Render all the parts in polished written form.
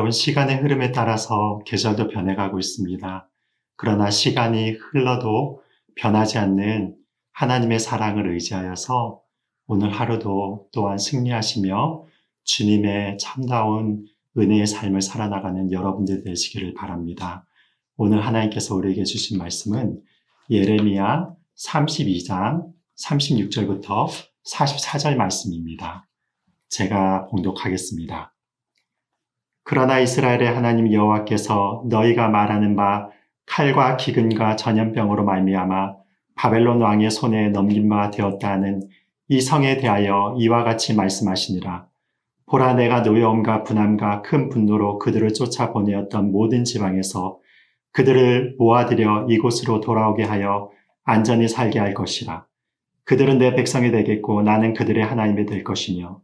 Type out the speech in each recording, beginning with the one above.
여러분, 시간의 흐름에 따라서 계절도 변해가고 있습니다. 그러나 시간이 흘러도 변하지 않는 하나님의 사랑을 의지하여서 오늘 하루도 또한 승리하시며 주님의 참다운 은혜의 삶을 살아나가는 여러분들 되시기를 바랍니다. 오늘 하나님께서 우리에게 주신 말씀은 예레미야 32장 36절부터 44절 말씀입니다. 제가 봉독하겠습니다. 그러나 이스라엘의 하나님 여호와께서 너희가 말하는 바 칼과 기근과 전염병으로 말미암아 바벨론 왕의 손에 넘긴 바 되었다 하는 이 성에 대하여 이와 같이 말씀하시니라. 보라, 내가 노여움과 분함과 큰 분노로 그들을 쫓아보내었던 모든 지방에서 그들을 모아들여 이곳으로 돌아오게 하여 안전히 살게 할 것이라. 그들은 내 백성이 되겠고 나는 그들의 하나님이 될 것이며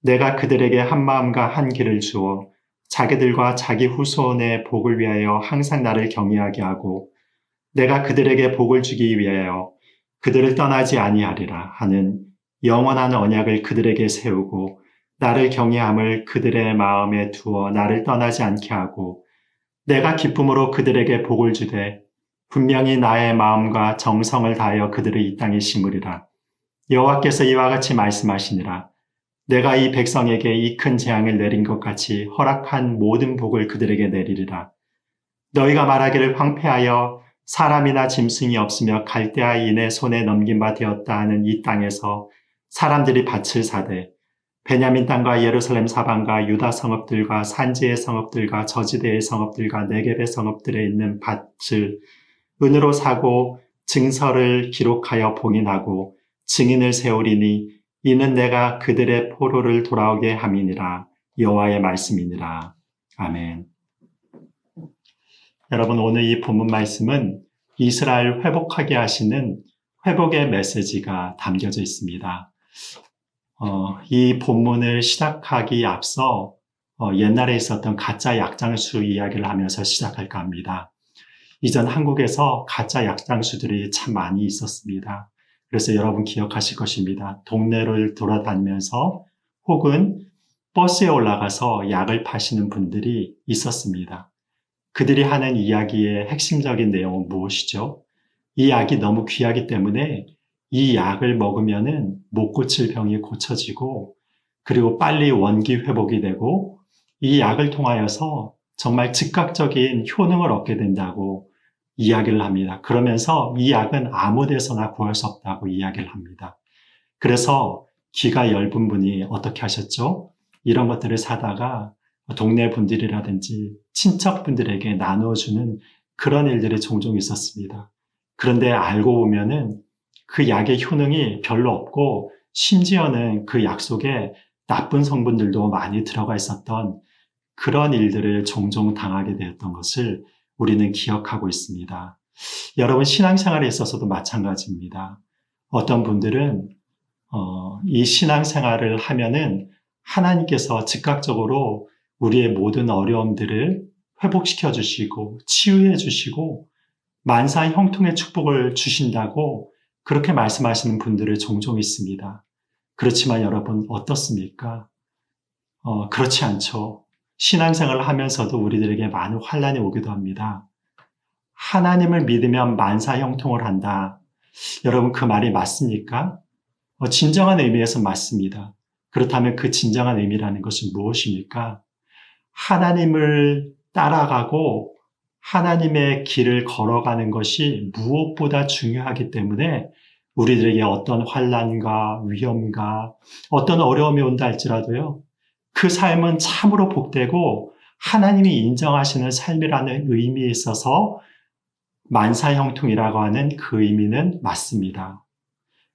내가 그들에게 한 마음과 한 길을 주어 자기들과 자기 후손의 복을 위하여 항상 나를 경외하게 하고 내가 그들에게 복을 주기 위하여 그들을 떠나지 아니하리라 하는 영원한 언약을 그들에게 세우고 나를 경외함을 그들의 마음에 두어 나를 떠나지 않게 하고 내가 기쁨으로 그들에게 복을 주되 분명히 나의 마음과 정성을 다하여 그들을 이 땅에 심으리라. 여호와께서 이와 같이 말씀하시니라. 내가 이 백성에게 이 큰 재앙을 내린 것 같이 허락한 모든 복을 그들에게 내리리라. 너희가 말하기를 황폐하여 사람이나 짐승이 없으며 갈대아인의 손에 넘긴 바 되었다 하는 이 땅에서 사람들이 밭을 사되 베냐민 땅과 예루살렘 사방과 유다 성읍들과 산지의 성읍들과 저지대의 성읍들과 네겝의 성읍들에 있는 밭을 은으로 사고 증서를 기록하여 봉인하고 증인을 세우리니 이는 내가 그들의 포로를 돌아오게 함이니라. 여호와의 말씀이니라. 아멘. 여러분, 오늘 이 본문 말씀은 이스라엘 회복하게 하시는 회복의 메시지가 담겨져 있습니다. 이 본문을 시작하기 앞서 옛날에 있었던 가짜 약장수 이야기를 하면서 시작할까 합니다. 이전 한국에서 가짜 약장수들이 참 많이 있었습니다. 그래서 여러분 기억하실 것입니다. 동네를 돌아다니면서 혹은 버스에 올라가서 약을 파시는 분들이 있었습니다. 그들이 하는 이야기의 핵심적인 내용은 무엇이죠? 이 약이 너무 귀하기 때문에 이 약을 먹으면은 못 고칠 병이 고쳐지고 그리고 빨리 원기 회복이 되고 이 약을 통하여서 정말 즉각적인 효능을 얻게 된다고 이야기를 합니다. 그러면서 이 약은 아무 데서나 구할 수 없다고 이야기를 합니다. 그래서 기가 엷은 분이 어떻게 하셨죠? 이런 것들을 사다가 동네 분들이라든지 친척분들에게 나눠주는 그런 일들이 종종 있었습니다. 그런데 알고 보면은 그 약의 효능이 별로 없고 심지어는 그 약 속에 나쁜 성분들도 많이 들어가 있었던 그런 일들을 종종 당하게 되었던 것을 우리는 기억하고 있습니다. 여러분, 신앙생활에 있어서도 마찬가지입니다. 어떤 분들은 이 신앙생활을 하면은 하나님께서 즉각적으로 우리의 모든 어려움들을 회복시켜 주시고 치유해 주시고 만사 형통의 축복을 주신다고 그렇게 말씀하시는 분들이 종종 있습니다. 그렇지만 여러분 어떻습니까? 그렇지 않죠. 신앙생활을 하면서도 우리들에게 많은 환난이 오기도 합니다. 하나님을 믿으면 만사 형통을 한다. 여러분, 그 말이 맞습니까? 진정한 의미에서 맞습니다. 그렇다면 그 진정한 의미라는 것은 무엇입니까? 하나님을 따라가고 하나님의 길을 걸어가는 것이 무엇보다 중요하기 때문에 우리들에게 어떤 환난과 위험과 어떤 어려움이 온다 할지라도요, 그 삶은 참으로 복되고 하나님이 인정하시는 삶이라는 의미에 있어서 만사형통이라고 하는 그 의미는 맞습니다.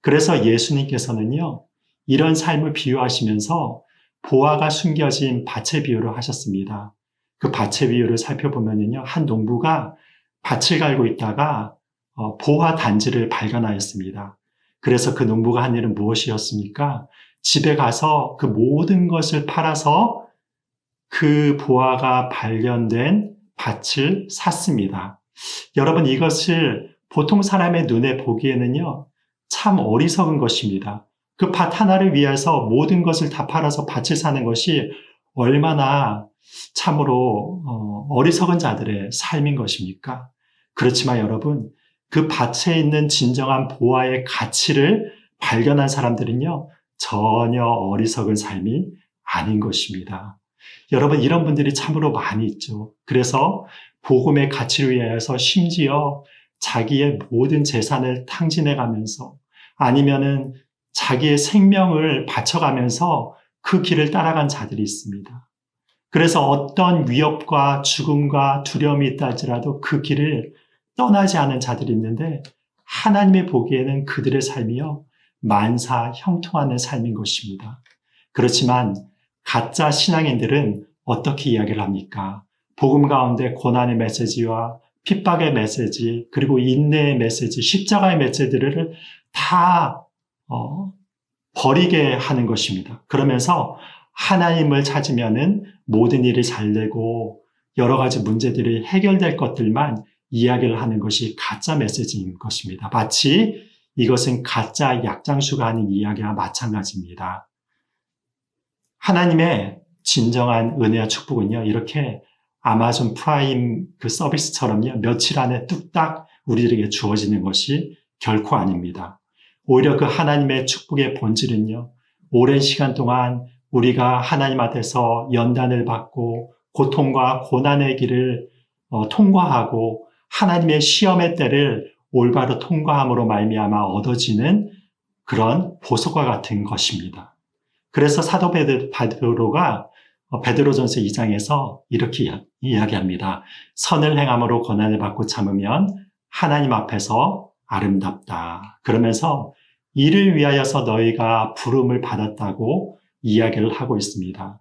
그래서 예수님께서는요, 이런 삶을 비유하시면서 보화가 숨겨진 밭의 비유를 하셨습니다. 그 밭의 비유를 살펴보면요, 한 농부가 밭을 갈고 있다가 보화 단지를 발견하였습니다. 그래서 그 농부가 한 일은 무엇이었습니까? 집에 가서 그 모든 것을 팔아서 그 보화가 발견된 밭을 샀습니다. 여러분, 이것을 보통 사람의 눈에 보기에는요, 참 어리석은 것입니다. 그 밭 하나를 위해서 모든 것을 다 팔아서 밭을 사는 것이 얼마나 참으로 어리석은 자들의 삶인 것입니까? 그렇지만 여러분, 그 밭에 있는 진정한 보화의 가치를 발견한 사람들은요, 전혀 어리석은 삶이 아닌 것입니다. 여러분, 이런 분들이 참으로 많이 있죠. 그래서 복음의 가치를 위하여서 심지어 자기의 모든 재산을 탕진해 가면서 아니면은 자기의 생명을 바쳐가면서 그 길을 따라간 자들이 있습니다. 그래서 어떤 위협과 죽음과 두려움이 있다 할지라도 그 길을 떠나지 않은 자들이 있는데 하나님이 보기에는 그들의 삶이요 만사 형통하는 삶인 것입니다. 그렇지만 가짜 신앙인들은 어떻게 이야기를 합니까? 복음 가운데 고난의 메시지와 핍박의 메시지, 그리고 인내의 메시지, 십자가의 메시지를 다 버리게 하는 것입니다. 그러면서 하나님을 찾으면은 모든 일이 잘 되고 여러 가지 문제들이 해결될 것들만 이야기를 하는 것이 가짜 메시지인 것입니다. 마치 이것은 가짜 약장수가 하는 이야기와 마찬가지입니다. 하나님의 진정한 은혜와 축복은요, 이렇게 아마존 프라임 그 서비스처럼요, 며칠 안에 뚝딱 우리들에게 주어지는 것이 결코 아닙니다. 오히려 그 하나님의 축복의 본질은요, 오랜 시간 동안 우리가 하나님 앞에서 연단을 받고 고통과 고난의 길을 통과하고 하나님의 시험의 때를 올바로 통과함으로 말미암아 얻어지는 그런 보석과 같은 것입니다. 그래서 사도 베드로가 베드로전서 2장에서 이렇게 이야기합니다. 선을 행함으로 고난을 받고 참으면 하나님 앞에서 아름답다. 그러면서 이를 위하여서 너희가 부름을 받았다고 이야기를 하고 있습니다.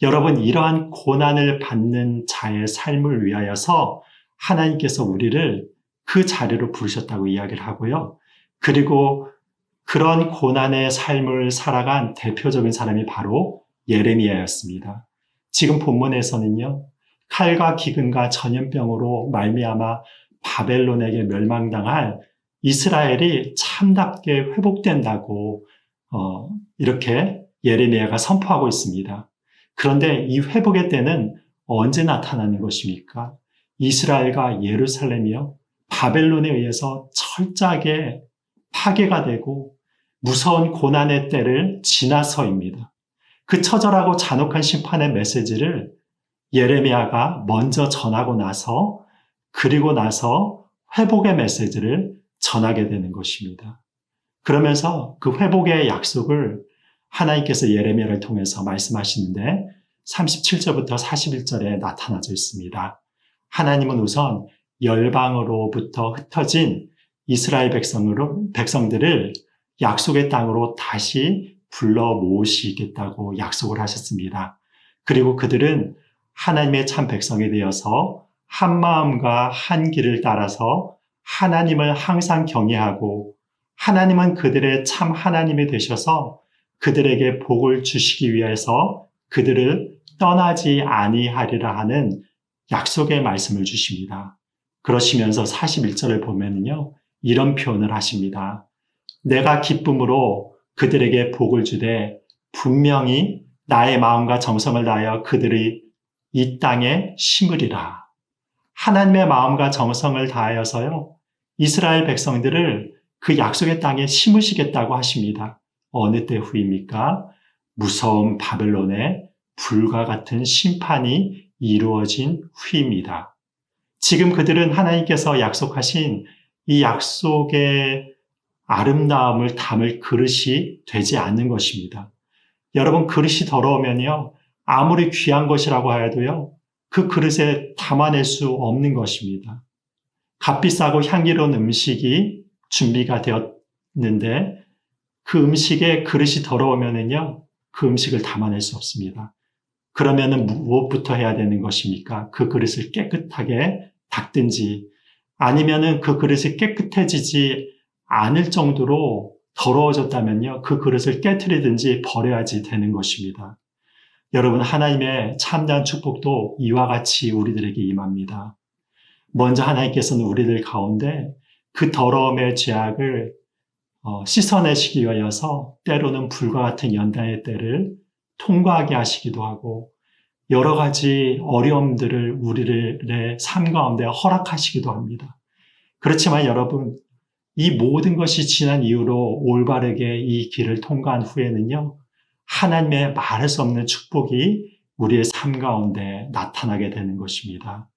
여러분, 이러한 고난을 받는 자의 삶을 위하여서 하나님께서 우리를 그 자리로 부르셨다고 이야기를 하고요. 그리고 그런 고난의 삶을 살아간 대표적인 사람이 바로 예레미야였습니다. 지금 본문에서는요, 칼과 기근과 전염병으로 말미암아 바벨론에게 멸망당할 이스라엘이 참답게 회복된다고 이렇게 예레미야가 선포하고 있습니다. 그런데 이 회복의 때는 언제 나타나는 것입니까? 이스라엘과 예루살렘이요, 바벨론에 의해서 철저하게 파괴가 되고 무서운 고난의 때를 지나서입니다. 그 처절하고 잔혹한 심판의 메시지를 예레미야가 먼저 전하고 나서 그리고 나서 회복의 메시지를 전하게 되는 것입니다. 그러면서 그 회복의 약속을 하나님께서 예레미야를 통해서 말씀하시는데 37절부터 41절에 나타나져 있습니다. 하나님은 우선 열방으로부터 흩어진 이스라엘 백성들을 약속의 땅으로 다시 불러 모으시겠다고 약속을 하셨습니다. 그리고 그들은 하나님의 참 백성이 되어서 한 마음과 한 길을 따라서 하나님을 항상 경외하고 하나님은 그들의 참 하나님이 되셔서 그들에게 복을 주시기 위해서 그들을 떠나지 아니하리라 하는 약속의 말씀을 주십니다. 그러시면서 41절을 보면요, 이런 표현을 하십니다. 내가 기쁨으로 그들에게 복을 주되 분명히 나의 마음과 정성을 다하여 그들이 이 땅에 심으리라. 하나님의 마음과 정성을 다하여서요, 이스라엘 백성들을 그 약속의 땅에 심으시겠다고 하십니다. 어느 때 후입니까? 무서운 바벨론의 불과 같은 심판이 이루어진 후입니다. 지금 그들은 하나님께서 약속하신 이 약속의 아름다움을 담을 그릇이 되지 않는 것입니다. 여러분, 그릇이 더러우면요, 아무리 귀한 것이라고 하여도요, 그 그릇에 담아낼 수 없는 것입니다. 값비싸고 향기로운 음식이 준비가 되었는데 그 음식의 그릇이 더러우면은요, 그 음식을 담아낼 수 없습니다. 그러면은 무엇부터 해야 되는 것입니까? 그 그릇을 깨끗하게 닦든지 아니면은 그 그릇이 깨끗해지지 않을 정도로 더러워졌다면요, 그 그릇을 깨트리든지 버려야지 되는 것입니다. 여러분, 하나님의 참다한 축복도 이와 같이 우리들에게 임합니다. 먼저 하나님께서는 우리들 가운데 그 더러움의 죄악을 씻어내시기 위하여서 때로는 불과 같은 연단의 때를 통과하게 하시기도 하고 여러 가지 어려움들을 우리의 삶 가운데 허락하시기도 합니다. 그렇지만 여러분, 이 모든 것이 지난 이후로 올바르게 이 길을 통과한 후에는요, 하나님의 말할 수 없는 축복이 우리의 삶 가운데 나타나게 되는 것입니다.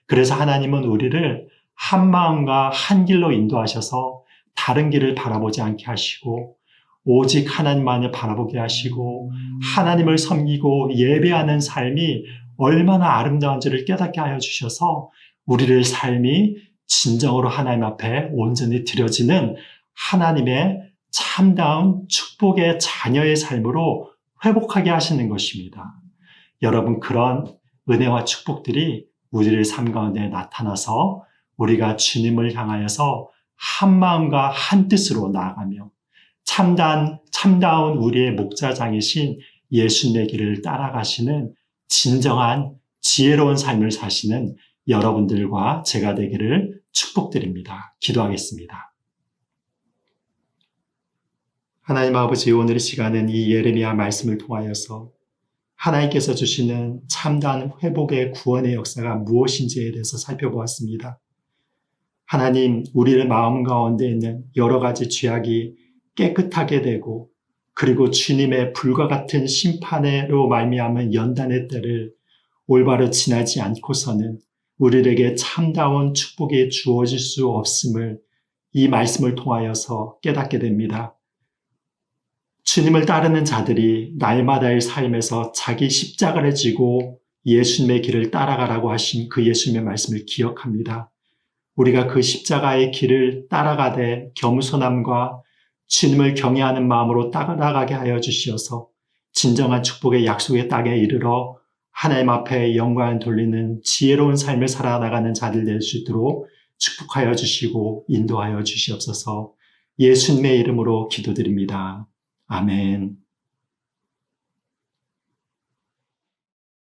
그래서 하나님은 우리를 한 마음과 한 길로 인도하셔서 다른 길을 바라보지 않게 하시고 오직 하나님만을 바라보게 하시고 하나님을 섬기고 예배하는 삶이 얼마나 아름다운지를 깨닫게 하여 주셔서 우리의 삶이 진정으로 하나님 앞에 온전히 드려지는 하나님의 참다운 축복의 자녀의 삶으로 회복하게 하시는 것입니다. 여러분, 그런 은혜와 축복들이 우리의 삶 가운데 나타나서 우리가 주님을 향하여서 한 마음과 한 뜻으로 나아가며 참다운 우리의 목자장이신 예수님의 길을 따라가시는 진정한 지혜로운 삶을 사시는 여러분들과 제가 되기를 축복드립니다. 기도하겠습니다. 하나님 아버지, 오늘 이 시간은 이 예레미야 말씀을 통하여서 하나님께서 주시는 참다운 회복의 구원의 역사가 무엇인지에 대해서 살펴보았습니다. 하나님, 우리의 마음 가운데 있는 여러 가지 죄악이 깨끗하게 되고 그리고 주님의 불과 같은 심판으로 말미암은 연단의 때를 올바로 지나지 않고서는 우리에게 참다운 축복이 주어질 수 없음을 이 말씀을 통하여서 깨닫게 됩니다. 주님을 따르는 자들이 날마다의 삶에서 자기 십자가를 지고 예수님의 길을 따라가라고 하신 그 예수님의 말씀을 기억합니다. 우리가 그 십자가의 길을 따라가되 겸손함과 주님을 경외하는 마음으로 따라가게 하여 주시어서 진정한 축복의 약속의 땅에 이르러 하나님 앞에 영광을 돌리는 지혜로운 삶을 살아나가는 자들 될 수 있도록 축복하여 주시고 인도하여 주시옵소서. 예수님의 이름으로 기도드립니다. 아멘.